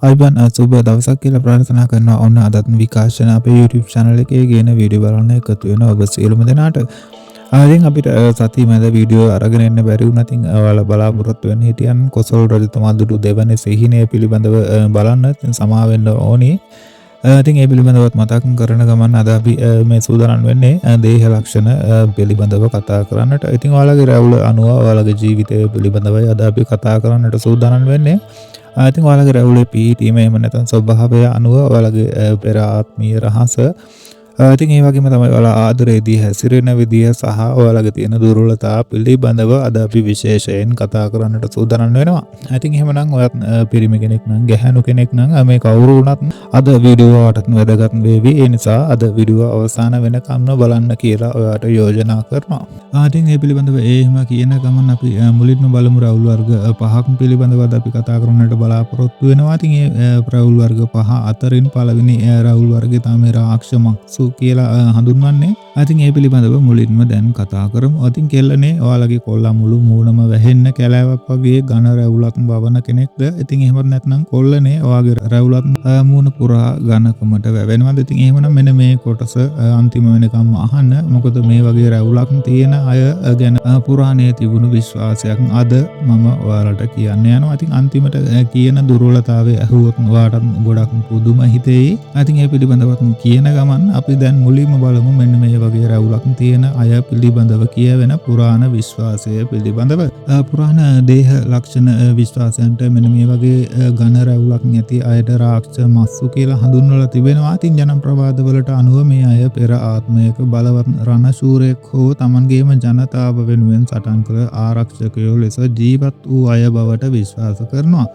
අයිබන් සුබ දවසක් කියලා ප්‍රාර්ථනා කරනවා. ඔන්න අදත් විකාශන අපේ YouTube channel එකේ ගේන වීඩියෝ බලන්න එකතු වෙනවා ඔබ සියලුම දෙනාට. ඉතින් අපිට සතිය මැද වීඩියෝ අරගෙන එන්න බැරි වුණා. ඉතින් ඔයාලා බලාපොරොත්තු වෙන්න හිටියන් කොසල් රජතුමා දුටු දෙවනේ සිහිනය පිළිබඳව බලන්න. ඉතින් සමා වෙන්න ඕනි. ඉතින් ඒ පිළිබඳවත් මතක් කරන ගමන් අද අපි මේ සූදානම් වෙන්නේ දේහ ලක්ෂණ පිළිබඳව කතා කරන්නට. ඉතින් ඔයාලගේ රැවුල අනුව ඔයාලගේ ජීවිතය පිළිබඳවයි අද අපි කතා කරන්නට සූදානම් වෙන්නේ. ඉතින් ඔයාලගේ රැවුලේ පිහිටීම එහෙම නැත්නම් ස්වභාවය අනුව ඔයාලගේ පෙර ආත්මීය රහස ඉතින් ඒ වගේම තමයි ඔයාලා ආදරයේදී හැසිරෙන විදිය සහ ඔයාලගේ තියෙන දුර්වලතා පිළිබඳව අද අපි විශේෂයෙන් කතා කරන්නට සූදානම් වෙනවා. ඉතින් එහෙමනම් ඔයත් පිරිමි කෙනෙක් නම් ගැහැණු කෙනෙක් නම් මේ කවුරු වුණත් අද වීඩියෝ වලට වැදගත් වේවි. ඒ නිසා අද වීඩියෝ අවසාන වෙනකම්ම බලන්න කියලා ඔයාට යෝජනා කරනවා. ඉතින් මේ පිළිබඳව එහෙම කියන ගමන් අපි මුලින්ම බලමු රැවුල් වර්ග පහක් පිළිබඳව අද අපි කතා කරන්නට බලාපොරොත්තු වෙනවා. ඉතින් මේ රැවුල් වර්ග පහ අතරින් පළවෙනි රැවුල් වර්ගය තමයි රාක්ෂමක්සු කියලා හඳුන්වන්නේ. ඉතින් ඒ පිළිබඳව මුලින්ම දැන් කතා කරමු. ඉතින් කෙල්ලනේ ඔයාලගේ කොල්ලා මුළු මූණම වැහෙන්න කැලෑවක් වගේ ඝන රැවුලක් වවන කෙනෙක්ද? ඉතින් එහෙමත් නැත්නම් කොල්ලනේ ඔයාගේ රැවුලක් මූණ පුරා ඝනකමට වැවෙනවද? ඉතින් එහෙමනම් මෙන්න මේ කොටස අන්තිම වෙනකම් අහන්න. මොකද මේ වගේ රැවුලක් තියෙන අය ගැන පුරාණයේ තිබුණු විශ්වාසයක් අද මම ඔයාලට කියන්න යනවා. ඉතින් අන්තිමට කියන දුර්වලතාවය අහුවොත් ඔයාලට ගොඩක් පුදුම හිතෙයි. ඉතින් ඒ පිළිබඳවත් කියන ගමන් අපි දැන් මුලින්ම බලමු මෙන්න මේ වගේ රැවුලක් තියෙන අය පිළිබඳව කියවෙන පුරාණ විශ්වාසය පිළිබඳව. පුරාණ දේහ ලක්ෂණ විශ්වාසයන්ට මෙන්න මේ වගේ ඝන රැවුලක් නැති අයට රාක්ෂස මස්සු කියලා හඳුන්වලා තිබෙනවා. ඉතින් ජනප්‍රවාදවලට අනුව මේ අය පෙර ආත්මයක බලවත් රණශූරයෙක් හෝ තමන්ගේම ජනතාව වෙනුවෙන් සටන් කළ ආරක්ෂකයෝ ලෙස ජීවත් වූ අය බවට විශ්වාස කරනවා.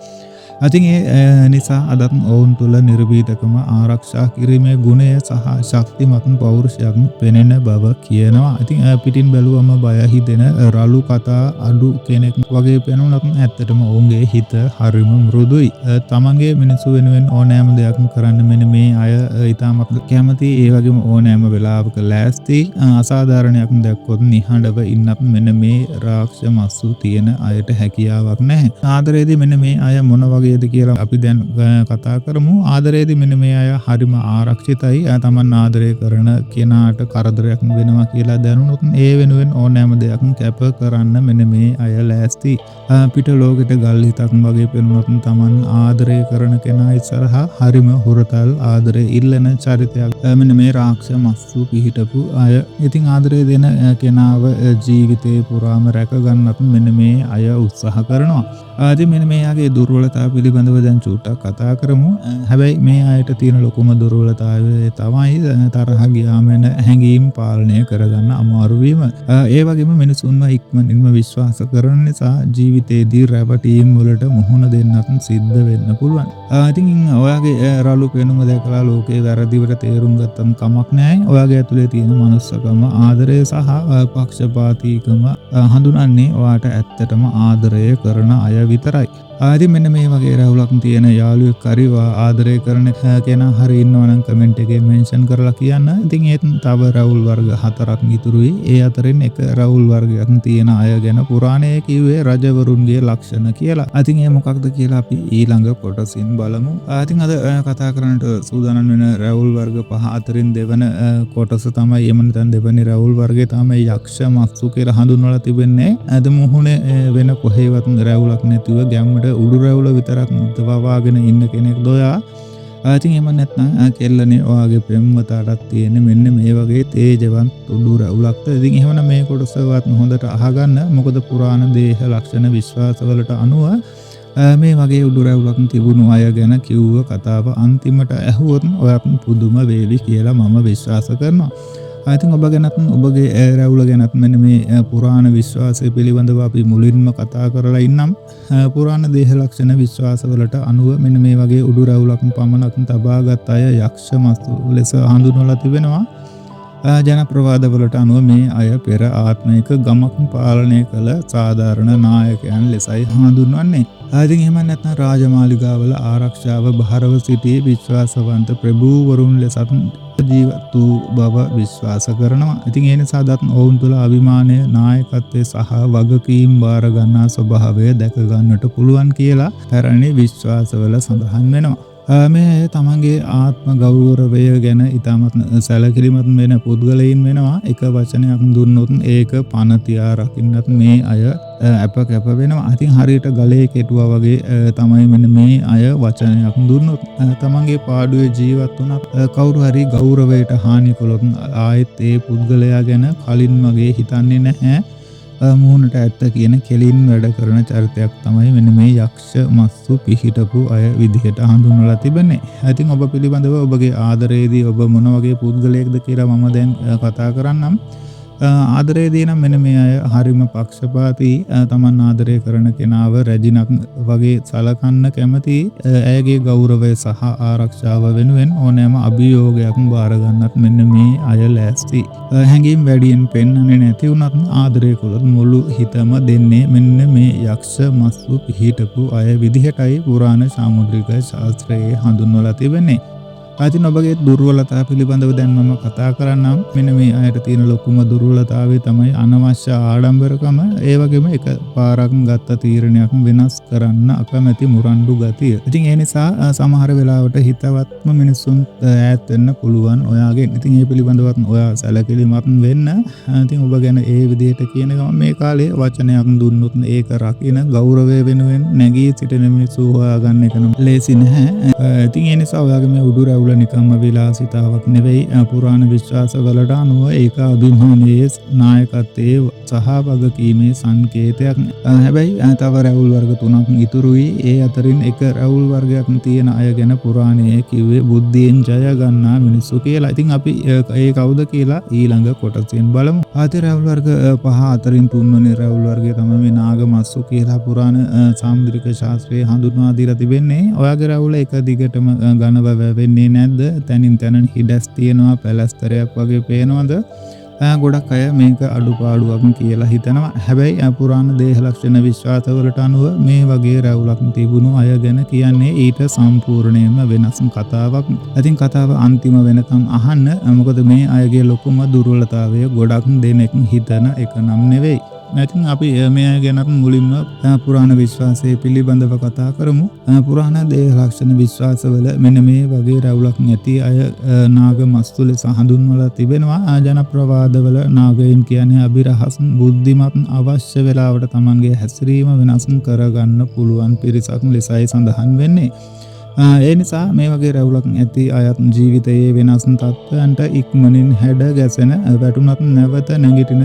ඉතින් ඒ නිසා අදත් ඔවුන් තුළ නිර්භීතකම ආරක්ෂා කිරීමේ ගුණය සහ ශක්තිමත් පෞරුෂයක් පෙනෙන බව කියනවා. ඉතින් පිටින් බැලුවම බය හිතෙන රළු කතා අඩු කෙනෙක් වගේ පෙනුනත් ඇත්තටම ඔවුන්ගේ හිත හරිම මෘදුයි. තමන්ගේ මිනිස්සු වෙනුවෙන් ඕනෑම දෙයක් කරන්න මෙන්න මේ අය ඉතාමත් කැමති. ඒ වගේම ඕනෑම වෙලාවක ලෑස්ති. අසාධාරණයක් දැක්කොත් නිහඬව ඉන්නත් මෙන්න මේ රාක්ෂස මස්සු තියෙන අයට හැකියාවක් නැහැ. ආදරයේදී මෙන්න මේ අය මොන වගේ කියලා අපි දැන් කතා කරමු. ආදරයේදී මෙන්න මේ අය හරිම ආරක්ෂිතයි. තමන් ආදරය කරන කෙනාට කරදරයක් වෙනවා කියලා දැනුනොත් ඒ වෙනුවෙන් ඕනෑම දෙයක් කැප කරන්න මෙන්න මේ අය ලෑස්ති. පිට ලෝකෙට ගල් හිතක් වගේ පෙනුනොත් තමන් ආදරය කරන කෙනා ඉස්සරහා හරිම හුරතල් ආදරය ඉල්ලන චරිතයක් මෙන්න මේ රාක්ෂස මස්සු පිහිටපු අය. ඉතින් ආදරය දෙන කෙනාව ජීවිතේ පුරාම රැක ගන්නත් මෙන්න මේ අය උත්සාහ කරනවා. ඉතින් මෙන්න මේයාගේ දුර්වලතා පිළිබඳව දැන් චුට්ටක් කතා කරමු. හැබැයි මේ අයට තියෙන ලොකුම දුර්වලතාවය තමයි තරහ ගියාම එන හැඟීම් පාලනය කරගන්න අමාරු වීම. ඒ වගේම මිනිසුන්ව ඉක්මනින්ම විශ්වාස කරන නිසා ජීවිතේදී රැවටීම් වලට මුහුණ දෙන්නත් සිද්ධ වෙන්න පුළුවන්. ඉතින් ඔයාගේ රළු පෙනුම දැකලා ලෝකේ වැරදිවට තේරුම් ගත්තම කමක් නැහැ. ඔයාගේ ඇතුලේ තියෙන මනුස්සකම, ආදරය සහ පක්ෂපාතීකම හඳුනන්නේ ඔයාට ඇත්තටම ආදරය කරන අය විතරයි. ඉතින් මෙන්න මේ වගේ රැවුලක් තියෙන යාළුවෙක් හරිවා ආදරය කරන කෙනා හරි ඉන්නවනම් කමෙන්ට් එකේ මෙන්ෂන් කරලා කියන්න. ඉතින් ඒත් තව රැවුල් වර්ග 4ක් ඉතුරුයි. ඒ අතරින් එක රැවුල් වර්ගයක් තියෙන අය ගැන පුරාණයේ කිව්වේ රජවරුන්ගේ ලක්ෂණ කියලා. ඉතින් ඒ මොකක්ද කියලා අපි ඊළඟ කොටසින් බලමු. ඉතින් අද කතා කරන්නට සූදානම් වෙන රැවුල් වර්ග 5 අතරින් දෙවන කොටස තමයි එමන්තන් දෙවනි රැවුල් වර්ගය තමයි යක්ෂ මස්සු කියලා හඳුන්වලා තිබෙන්නේ. අද මුහුණේ වෙන කොහෙවත් රැවුලක් නැතිව ගැම්මට උඩු රැවුල විතරක් වවාගෙන ඉන්න කෙනෙක් දොයා. ඉතින් එහෙම නැත්නම් කෙල්ලනේ ඔයාගේ ප්‍රේමවතාවටත් තියෙන මෙන්න මේ වගේ තේජවත් උඩු රැවුලක්ද. ඉතින් එහෙමනම් මේ කොටසවත් හොඳට අහගන්න. මොකද පුරාණ දේහ ලක්ෂණ විශ්වාසවලට අනුව මේ වගේ උඩු රැවුලක් තිබුණු අය ගැන කිව්ව කතාව අන්තිමට ඇහුවොත් ඔයාත් පුදුම වේවි කියලා මම විශ්වාස කරනවා. ඉතින් ඔබ ගැනත් ඔබගේ රැවුල ගැනත් මෙන්න මේ පුරාණ විශ්වාසය පිළිබඳව අපි මුලින්ම කතා කරලා ඉන්නම්. පුරාණ දේහ ලක්ෂණ විශ්වාසවලට අනුව මෙන්න මේ වගේ උඩු රැවුලක් පමණක් තබාගත් අය යක්ෂ මස්සු ලෙස හඳුන්වලා තිබෙනවා. ජනප්‍රවාදවලට අනුව මේ අය පෙර ආත්මයක ගමක් පාලනය කළ සාධාරණ නායකයන් ලෙසයි හඳුන්වන්නේ. ඉතින් එහෙම නැත්නම් රාජමාලිගාවල ආරක්ෂාව බහරව සිටි විශ්වාසවන්ත ප්‍රභූවරුන් ලෙසත් ජීවත් වූ බව විශ්වාස කරනවා. ඉතින් ඒ නිසා දත් ඔවුන් තුළ අභිමානය, නායකත්වය සහ වගකීම් බාර ගන්නා ස්වභාවය දැක ගන්නට පුළුවන් කියලා පැරණි විශ්වාසවල සඳහන් වෙනවා. මේ තමන්ගේ ආත්ම ගෞරවය ගැන ඉතාමත් සැලකිලිමත් වෙන පුද්ගලයින් වෙනවා. එක වචනයක් දුන්නොත් ඒක පණ තියා රකින්නත් මේ අය අප කැප වෙනවා. ඉතින් හරියට ගලේ කෙටුවා වගේ තමයි මෙන්න මේ අය වචනයක් දුන්නොත් තමන්ගේ පාඩුවේ ජීවත් වුණත් කවුරු හරි ගෞරවයට හානි කළොත් ආයෙත් ඒ පුද්ගලයා ගැන කලින් වගේ හිතන්නේ නැහැ. මුහුණට ඇත්ත කියන කෙලින් වැඩ කරන චරිතයක් තමයි මෙන්න මේ යක්ෂ මස්සු පිහිටපු අය විදිහට හඳුන්වලා තිබෙන්නේ. ඉතින් ඔබ පිළිබඳව ඔබගේ ආදරයේදී ඔබ මොන වගේ පුද්ගලයෙක්ද කියලා මම දැන් කතා කරන්නම්. ආදරයේදී නම් මෙන්න මේ අය හරිම පක්ෂපාතී. තමන් ආදරය කරන කෙනාව රැජිනක් වගේ සලකන්න කැමති. ඇයගේ ගෞරවය සහ ආරක්ෂාව වෙනුවෙන් ඕනෑම අභියෝගයක් බාර ගන්නත් මෙන්න මේ අය ලෑස්ති. හැඟීම් වැඩියෙන් පෙන්වන්නේ නැති වුණත් ආදරය කළොත් මුළු හිතම දෙන්නේ මෙන්න මේ යක්ෂ මස්සු පිහිටපු අය විදිහටයි පුරාණ සාමුද්‍රික ශාස්ත්‍රයේ හඳුන්වලා තිබෙන්නේ. ඉතින් ඔබගේ දුර්වලතා පිළිබඳව දැන් මම කතා කරන්නම්. මෙන්න මේ අයට තියෙන ලොකුම දුර්වලතාවය තමයි අනවශ්‍ය ආඩම්බරකම. ඒ වගේම එක පාරක් ගත්ත තීරණයක් වෙනස් කරන්න අකමැති මුරණ්ඩු ගතිය. ඉතින් ඒ නිසා සමහර වෙලාවට හිතවත්ම මිනිසුන් ඈත් වෙන්න පුළුවන් ඔයාගෙන්. ඉතින් ඒ පිළිබඳවත් ඔයා සැලකිලිමත් වෙන්න. ඉතින් ඔබ ගැන ඒ විදිහට කියන ගමන් මේ කාලේ වචනයක් දුන්නොත් ඒක රකින්න ගෞරවය වෙනුවෙන් නැගී සිටින මිනිස්සු හොයාගන්න එක නම් ලේසි නැහැ. ඉතින් ඒ නිසා ඔයාගේ මේ උඩු රැවුල නිකම්ම විලාසිතාවක් නෙවෙයි. පුරාණ විශ්වාසවලට අනුව ඒක අභිමානයේ, නායකත්වයේ සහ වගකීමේ සංකේතයක්. හැබැයි තව රැවුල් වර්ග 3ක් ඉතුරුයි. ඒ අතරින් එක රැවුල් වර්ගයක් තියෙන අය ගැන පුරාණයේ කිව්වේ බුද්ධියෙන් ජය ගන්නා මිනිස්සු කියලා. ඉතින් අපි ඒ කවුද කියලා ඊළඟ කොටසෙන් බලමු. ආදී රැවුල් වර්ග 5 අතරින් තුන්වෙනි රැවුල් වර්ගය තමයි මේ නාග මස්සු කියලා පුරාණ සාමුද්‍රික ශාස්ත්‍රයේ හඳුන්වා දීලා තිබෙන්නේ. ඔයාගේ රැවුල එක දිගටම ඝනව වෙන්නේ නැද්ද? තනින් තනන් හිඩස් තියෙනවා, පැලස්තරයක් වගේ පේනවද? ගොඩක් අය මේක අඩුපාඩුවක් කියලා හිතනවා. හැබැයි පුරාණ දේහ ලක්ෂණ විශ්වාසවලට අනුව මේ වගේ රැවුලක් තිබුණු අය ගැන කියන්නේ ඊට සම්පූර්ණයෙන්ම වෙනස් කතාවක්. ඉතින් කතාව අන්තිම වෙනකම් අහන්න. මොකද මේ අයගේ ලොකුම දුර්වලතාවය ගොඩක් දෙනෙක් හිතන එක නම් නෙවෙයි. ඉතින් අපි මේ අය ගැනත් මුලින්ම පුරාණ විශ්වාසයේ පිළිබඳව කතා කරමු. පුරාණ දේහ ලක්ෂණ විශ්වාසවල මෙන්න මේ වගේ රැවුලක් නැති අය නාග මස්සු ලෙස හඳුන්වලා තිබෙනවා. ජනප්‍රවාදවල නාගයන් කියන්නේ අභිරහස්, බුද්ධිමත්, අවශ්‍ය වෙලාවට තමන්ගේ හැසිරීම වෙනස් කරගන්න පුළුවන් පිරිසක් ලෙසයි සඳහන් වෙන්නේ. ඒ නිසා මේ වගේ රැවුලක් ඇති අයත් ජීවිතයේ වෙනස් තත්ත්වයන්ට ඉක්මනින් හැඩ ගැසෙන, වැටුණත් නැවත නැගිටින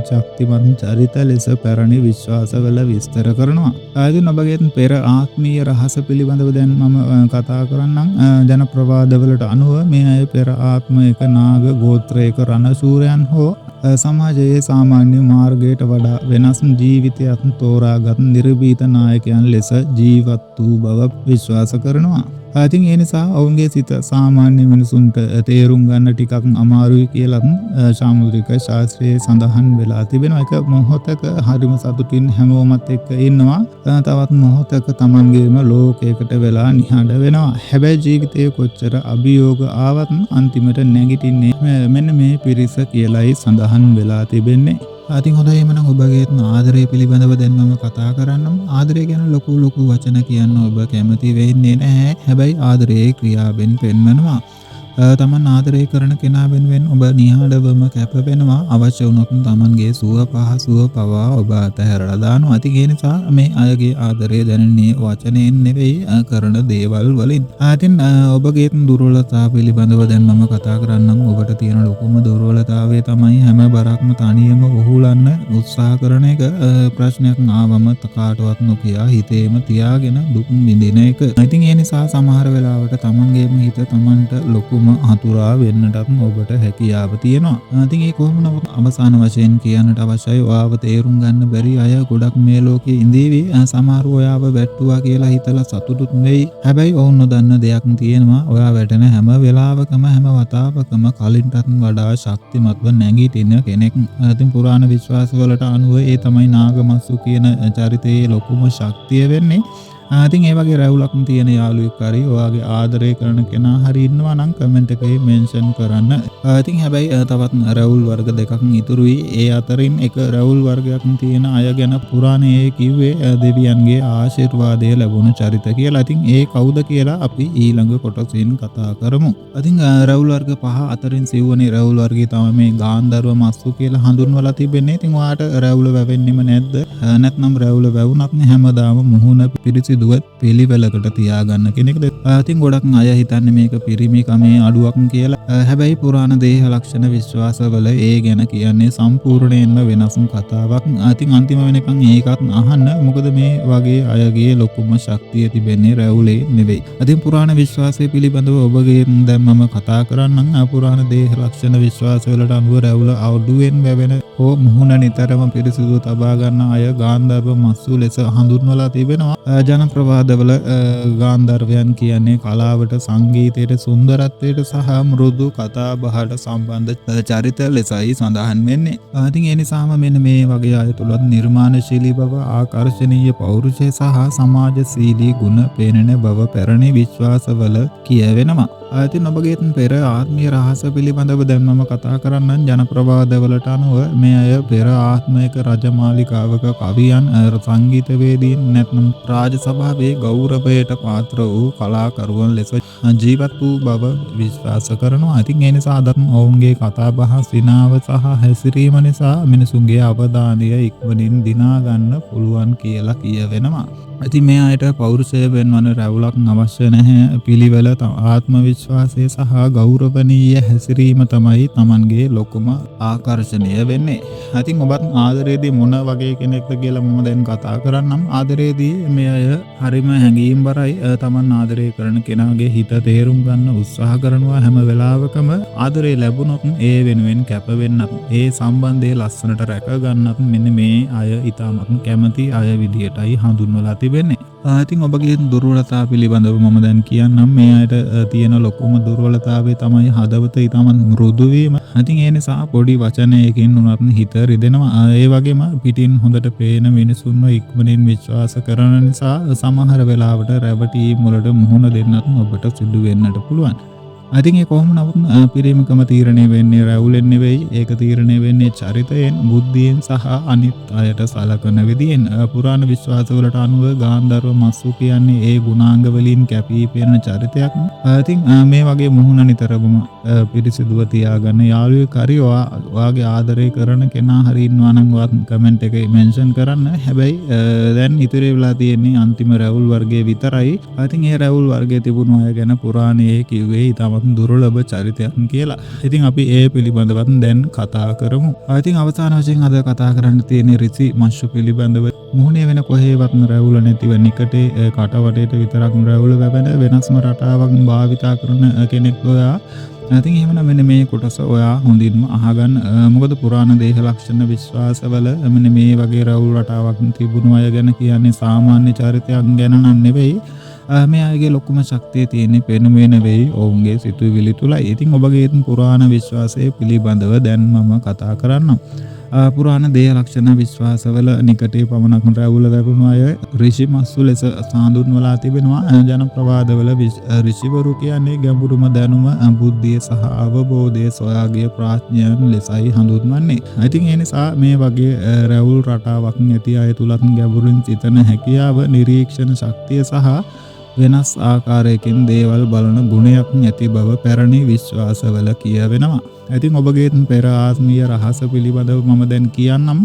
ශක්තිමත් චරිත ලෙස පැරණි විශ්වාසවල විස්තර කරනවා. ආයතන ඔබගේ පෙර ආත්මීය රහස පිළිබඳව දැන් මම කතා කරන්නම්. ජනප්‍රවාදවලට අනුව මේ අය පෙර ආත්මයක නාග ගෝත්‍රයක රණශූරයන් හෝ සමාජයේ සාමාන්‍ය මාර්ගයට වඩා වෙනස් ජීවිතයක් තෝරාගත් නිර්භීත නායකයන් ලෙස ජීවත් වූ බව විශ්වාස කරනවා. ඉතින් ඒ නිසා ඔවුන්ගේ සිත සාමාන්‍ය මිනිසුන්ට තේරුම් ගන්න ටිකක් අමාරුයි කියලත් සාමුද්‍රික ශාස්ත්‍රයේ සඳහන් වෙලා තිබෙනවා. එක මොහොතක හරිම සතුටින් හැමෝමත් එක්ක ඉන්නවා. තවත් මොහොතක තමන්ගේම ලෝකයකට වෙලා නිහඬ වෙනවා. හැබැයි ජීවිතයේ කොච්චර අභියෝග ආවත් අන්තිමට නැගිටින්නේ මෙන්න මේ පිරිස කියලායි සඳහන් වෙලා තිබෙන්නේ. ඉතින් හොඳයි, එhmenan ඔබගේ ආදරය පිළිබඳව දැන් මම කතා කරන්නම්. ආදරය ගැන ලොකු වචන කියන්න ඔබ කැමති වෙන්නේ නැහැ. හැබැයි ආදරයේ ක්‍රියාවෙන් පෙන්වනවා. තමන් ආදරය කරන කෙනා වෙනුවෙන් ඔබ නිහඬවම කැප වෙනවා. අවශ්‍ය වුණොත් තමන්ගේ සුව පහසුව පවා ඔබ අතහැරලා දානවා. ඉතින් ඒ නිසා මේ අයගේ ආදරය දැනෙන්නේ වචනයෙන් නෙවෙයි, කරන දේවල් වලින්. ඉතින් ඔබගේ දුර්වලතාව පිළිබඳව දැන් මම කතා කරන්නම්. ඔබට තියෙන ලොකුම දුර්වලතාවය තමයි හැම බරක්ම තනියම වහුලන්න උත්සාහ කරන එක. ප්‍රශ්නයක් ආවම කාටවත් නොකියා හිතේම තියාගෙන දුක් විඳින එක. ඉතින් ඒ නිසා සමහර වෙලාවට තමන්ගේම හිත තමන්ට ලොකුම හතුරා වෙන්නටත් ඔබට හැකියාව තියෙනවා. ඉතින් ඒ කොහොම නමුත් අවසාන වශයෙන් කියන්නට අවශ්‍යයි, ඔයාව තේරුම් ගන්න බැරි අය ගොඩක් මේ ලෝකේ ඉඳීවි. සමහරව ඔයාව වැට්ටුවා කියලා හිතලා සතුටුත් වෙයි. හැබැයි ඔවුන් නොදන්න දෙයක් තියෙනවා. ඔයා වැටෙන හැම වෙලාවකම හැම වතාවකම කලින්ටත් වඩා ශක්තිමත්ව නැගිටින කෙනෙක්. ඉතින් පුරාණ විශ්වාසවලට අනුව ඒ තමයි නාග මස්සු කියන චරිතයේ ලොකුම ශක්තිය වෙන්නේ. ඉතින් ඒ වගේ රැවුලක් තියෙන යාළුවෙක් හරි ඔයාගේ ආදරය කරන කෙනා හරි ඉන්නවා නම් කමෙන්ට් එකේ මෙන්ෂන් කරන්න. ඉතින් හැබැයි තවත් රැවුල් වර්ග දෙකක් ඉතුරුයි. ඒ අතරින් එක රැවුල් වර්ගයක් තියෙන අය ගැන පුරාණයේ කිව්වේ දෙවියන්ගේ ආශිර්වාදය ලැබුණු චරිත කියලා. ඉතින් ඒ කවුද කියලා අපි ඊළඟ කොටසින් කතා කරමු. ඉතින් රැවුල් වර්ග පහ අතරින් සිව්වැනි රැවුල් වර්ගය තමයි මේ ගාන්ධර්ව මස්සු කියලා හඳුන්වලා තිබෙන්නේ. ඉතින් ඔයාට රැවුල වැවෙන්නෙම නැද්ද? නැත්නම් රැවුල වැවුනත් හැමදාම මුහුණ පිරිසිදුව පිළිවෙලකට තියාගන්න කෙනෙක්ද? ඉතින් ගොඩක් අය හිතන්නේ මේක පිරිමිකමේ අඩුවක් කියලා. හැබැයි පුරාණ දේහ ලක්ෂණ විශ්වාසවල ඒ ගැන කියන්නේ සම්පූර්ණයෙන්ම වෙනස් කතාවක්. ඉතින් අන්තිම වෙනකන් ඒකත් අහන්න. මොකද මේ වගේ අයගේ ලොකුම ශක්තිය තිබෙන්නේ රැවුලේ නෙවෙයි. ඉතින් පුරාණ විශ්වාසය පිළිබඳව ඔබගේ දැන් මම කතා කරන්නම්. පුරාණ දේහ ලක්ෂණ විශ්වාසවලට අනුව රැවුල අඩුවෙන් වැවෙන හෝ මුහුණ නිතරම පිරිසිදුව තබා ගන්න අය ගාන්ධර්ව මස්සු ලෙස හඳුන්වලා තිබෙනවා. ජනප්‍රවාදවල ගාන්ධර්වයන් කියන්නේ කලාවට, සංගීතයට, සුන්දරත්වයට සහ මෘදු කතා බහට සම්බන්ධ චරිත ලෙසයි සඳහන් වෙන්නේ. ඉතින් ඒ නිසාම මෙන්න මේ වගේ අය තුලත් නිර්මාණශීලී බව, ආකර්ශනීය පෞරුෂය සහ සමාජශීලී ගුණ පෙනෙන බව පැරණි විශ්වාසවල කියවෙනවා. ඉතින් ඔබගේ පෙර ආත්මීය රහස පිළිබඳව දැන් මම කතා කරන්නම්. ජනප්‍රවාදවලට අනුව මේ අය පෙර ආත්මයක රජමාලිකාවක කවියන්, සංගීතවේදීන් නැත්නම් රාජ සභාවේ ගෞරවයට පාත්‍ර වූ කලාකරුවන් ලෙස ජීවත් වූ බව විශ්වාස කරනවා. ඉතින් ඒ නිසා අදත් ඔවුන්ගේ කතා බහ, සිනාව සහ හැසිරීම නිසා මිනිසුන්ගේ අවධානය ඉක්මනින් දිනා ගන්න පුළුවන් කියලා කියවෙනවා. ඉතින් මේ අයට පෞරුෂය වෙනවන රැවුලක් අවශ්‍ය නැහැ. පිළිවෙල, ආත්ම විශ්වාසය සහ ගෞරවනීය හැසිරීම තමයි Tamanගේ ලොකුම ආකර්ෂණය වෙන්නේ. ඉතින් ඔබත් ආදරයේදී මොන වගේ කෙනෙක්ද කියලා මම දැන් කතා කරන්නම්. ආදරයේදී මේ අය හරිම හැඟීම්බරයි. Taman ආදරය කරන කෙනාගේ හිත තේරුම් ගන්න උත්සාහ කරනවා. හැම වෙලාවකම ආදරය ලැබුණොත් ඒ වෙනුවෙන් කැප වෙන්නත්, ඒ සම්බන්ධය ලස්සනට රැක ගන්නත් මෙන්න මේ අය ඉතාමත් කැමති අය විදියටයි හඳුන්වලා තිබෙන්නේ. ඉතින් ඔබගේ දුර්වලතා පිළිබඳව මම දැන් කියන්නම්. මේ අයට තියෙන ලොකුම දුර්වලතාවය තමයි හදවත ඉතාමත් මෘදු වීම. ඉතින් ඒ නිසා පොඩි වචනයකින් උනත් හිත රිදෙනවා. ඒ වගේම පිටින් හොඳට පේන මිනිසුන්ව ඉක්මනින් විශ්වාස කරන නිසා සමහර වෙලාවට රැවටීම් වලට මුහුණ දෙන්නත් ඔබට සිදු වෙන්නට පුළුවන්. ඉතින් ඒ කොහොම නමුත් පිරිමිකම තීරණය වෙන්නේ රැවුලෙන් නෙවෙයි. ඒක තීරණය වෙන්නේ චරිතයෙන්, බුද්ධියෙන් සහ අනිත් අයට සලකන විදියෙන්. පුරාණ විශ්වාසවලට අනුව ගාන්ධර්ව මස්සු කියන්නේ ඒ ගුණාංග වලින් කැපී පෙනෙන චරිතයක්. ඉතින් මේ වගේ මුහුණ නිතරම පිරිසිදුව තියාගන්න යාළුවෙක් හරි ඔයාගේ ආදරය කරන කෙනා හරි ඉන්නවා නම් ඔයාත් කමෙන්ට් එකේ මෙන්ෂන් කරන්න. හැබැයි දැන් ඉතිරි වෙලා තියෙන්නේ අන්තිම රැවුල් වර්ගයේ විතරයි. ඉතින් ඒ රැවුල් වර්ගයේ තිබුණු අය ගැන පුරාණයේ කිව්වේ දුර්ලභ චරිතයක් කියලා. ඉතින් අපි ඒ පිළිබඳවත් දැන් කතා කරමු. ඉතින් අවසාන වශයෙන් අද කතා කරන්න තියෙන ඍෂි මස්සු පිළිබඳව. මුහුණේ වෙන කොහේවත් රැවුල නැතිව නිකටේ කටවටේට විතරක් රැවුල වැවෙන වෙනස්ම රටාවක් භාවිතා කරන කෙනෙක් ඔයා. ඉතින් එහෙමනම් මෙන්න මේ කොටස ඔයා හොඳින්ම අහගන්න. මොකද පුරාණ දේහ ලක්ෂණ විශ්වාසවල මෙන්න මේ වගේ රැවුල් රටාවක් තිබුණු අය ගැන කියන්නේ සාමාන්‍ය චරිතයක් ගැන නම් නෙවෙයි. මේ අයගේ ලොකුම ශක්තිය තියෙන්නේ පෙනුමේ නෙවෙයි ඔවුන්ගේ සිතුවිලි තුලයි. ඉතින් ඔබගේ පුරාණ විශ්වාසය පිළිබඳව දැන් මම කතා කරන්නම්. පුරාණ දේහ ලක්ෂණ විශ්වාසවල නිකටේ පමණක් රැවුල වැපුණු අය ඍෂි මස්සු ලෙස හඳුන්වලා තිබෙනවා. ජනප්‍රවාදවල ඍෂිවරු කියන්නේ ගැඹුරුම දැනුම, බුද්ධිය සහ අවබෝධය සොයා ගිය ප්‍රඥයන් ලෙසයි හඳුන්වන්නේ. ඉතින් ඒ නිසා මේ වගේ රැවුල් රටාවක් නැති අය තුලත් ගැඹුරින් සිතන හැකියාව, නිරීක්ෂණ ශක්තිය සහ වෙනස් ආකාරයකින් දේවල් බලන ගුණයක් නැති බව පැරණි විශ්වාසවල කියවෙනවා. ඉතින් ඔබගේ පෙර ආත්මීය රහස පිළිබඳව මම දැන් කියන්නම්.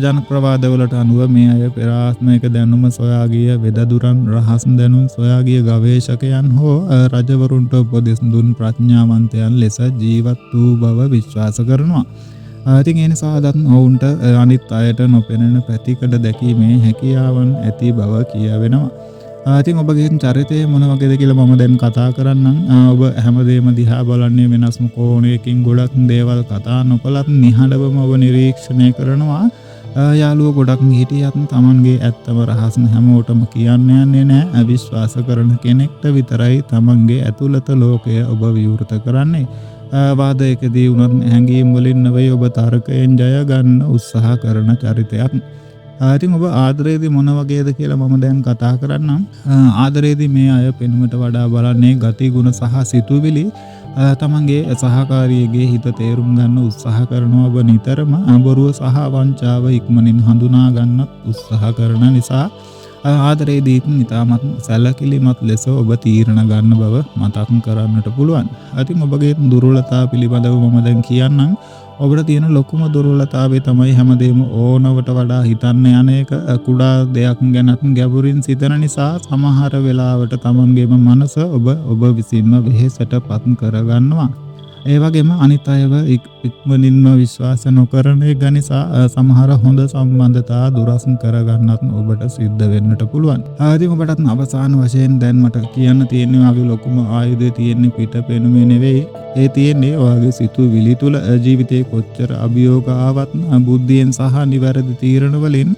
ජනප්‍රවාදවලට අනුව මේ අය පෙර ආත්මයක දැනුම සොයා ගිය වෙදදුරන්, රහස් දැනුම් සොයා ගිය ගවේෂකයන් හෝ රජවරුන්ට උපදෙස් දුන් ප්‍රඥාවන්තයන් ලෙස ජීවත් වූ බව විශ්වාස කරනවා. ඉතින් ඒ නිසා අදත් ඔවුන්ට අනිත් අයට නොපෙනෙන පැතිකඩ දැකීමේ හැකියාවන් ඇති බව කියවෙනවා. ඉතින් ඔබගේ චරිතය මොන වගේද කියලා මම දැන් කතා කරන්නම්. ඔබ හැමදේම දිහා බලන්නේ වෙනස්ම කෝණයකින්. ගොඩක් දේවල් කතා නොකලත් නිහඬවම ඔබ නිරීක්ෂණය කරනවා. යාළුවෝ ගොඩක් හිටියත් Tamanගේ ඇත්තම රහස් හැමෝටම කියන්න යන්නේ නැහැ. විශ්වාස කරන කෙනෙක්ට විතරයි Tamanගේ ඇතුළත ලෝකය ඔබ විවෘත කරන්නේ. වාදයකදී වුණත් හැඟීම් වලින් නෙවෙයි ඔබ තර්කයෙන් ජය ගන්න උත්සාහ කරන චරිතයක්. ඉතින් ඔබ ආදරයේදී මොන වගේද කියලා මම දැන් කතා කරන්නම්. ආදරයේදී මේ අය පෙනුමට වඩා බලන්නේ ගති ගුණ සහ සිතුවිලි. තමන්ගේ සහකාරියගේ හිත තේරුම් ගන්න උත්සාහ කරනවා. ඔබ නිතරම බොරුව සහ වංචාව ඉක්මනින් හඳුනා ගන්නත් උත්සාහ කරන නිසා ආදරයේදී ඉතාමත් සැලකිලිමත් ලෙස ඔබ තීරණ ගන්න බව මතක් කරන්නට පුළුවන්. ඉතින් ඔබගේ දුර්වලතා පිළිබඳව මම දැන් කියන්නම්. ඔබට තියෙන ලොකුම දුර්වලතාවය තමයි හැමදේම ඕනවට වඩා හිතන්න යන එක. කුඩා දෙයක් ගැනත් ගැඹුරින් සිතන නිසා සමහර වෙලාවට තමන්ගේම මනස ඔබ විසින්ම වෙහෙසට පත් කරගන්නවා. ඒ වගේම අනිත් අයව ඉක්මනින්ම විශ්වාස නොකරන එක නිසා සමහර හොඳ සම්බන්ධතා දුරස් කරගන්නත් ඔබට සිද්ධ වෙන්නට පුළුවන්. ඉතින් ඔබටත් අවසාන වශයෙන් දැන් මට කියන්න තියෙන්නේ වගේ ලොකුම ආයුධය තියෙන්නේ පිට පෙනුමේ නෙවෙයි. ඒ තියෙන්නේ ඔයාගේ සිතුවිලි තුළ. ජීවිතේ කොච්චර අභියෝග ආවත් බුද්ධියෙන් සහ නිවැරදි තීරණ වලින්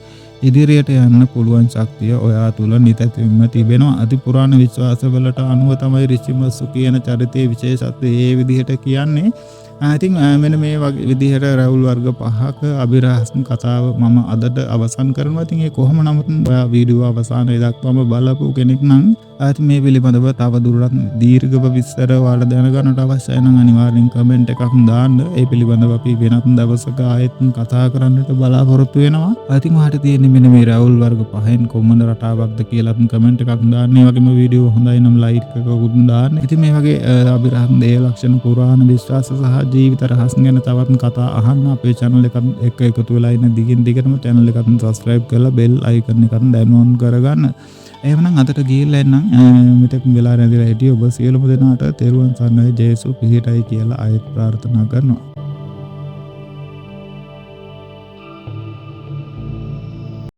ඉදිරියට යන්න පුළුවන් ශක්තිය ඔයා තුළ නිතැතින්ම තිබෙනවා. අති පුරාණ විශ්වාසවලට අනුව තමයි ඍෂිමස්සු කියන චරිතයේ විශේෂත්වය ඒ විදිහට කියන්නේ. ඉතින් මෙන්න මේ වගේ විදිහට රැවුල් වර්ග 5ක අභිරහස් කතාව මම අදට අවසන් කරනවා. ඉතින් ඒ කොහොම නමුත් ඔයා වීඩියෝ අවසානයේ දක්වාම බලපු කෙනෙක් නම් ඉතින් මේ පිළිබඳව තව දුරටත් දීර්ඝව විස්තර ඔයාලා දැනගන්නට අවශ්‍යයි නම් අනිවාර්යෙන් කමෙන්ට් එකක් දාන්න. ඒ පිළිබඳව අපි වෙනත් දවසක ආයෙත් කතා කරන්නට බලාපොරොත්තු වෙනවා. ඉතින් ඔයාලට තියෙන්නේ මෙන්න මේ රැවුල් වර්ග 5න් කොමන රටාවක්ද කියලා කමෙන්ට් එකක් දාන්න. ඒ වගේම වීඩියෝ හොඳයි නම් ලයික් එකකුත් දාන්න. ඉතින් මේ වගේ අභිරහස් දේ ලක්ෂණ පුරාණ විශ්වාස සහ ජීවිත රහස් ගැන තවත් කතා අහන්න අපේ channel එක එකතු වෙලා ඉන්න දිගටම channel එකත් subscribe කරලා bell icon එකත් download කරගන්න. එහෙමනම් අදට ගිහිල්ලා එන්නම්. මෙතෙක් වෙලා රැඳිලා හිටිය ඔබ සියලුම දෙනාට තෙරුවන් සරණයි ජේසු පිහිටයි කියලා ආයෙත් ප්‍රාර්ථනා කරනවා.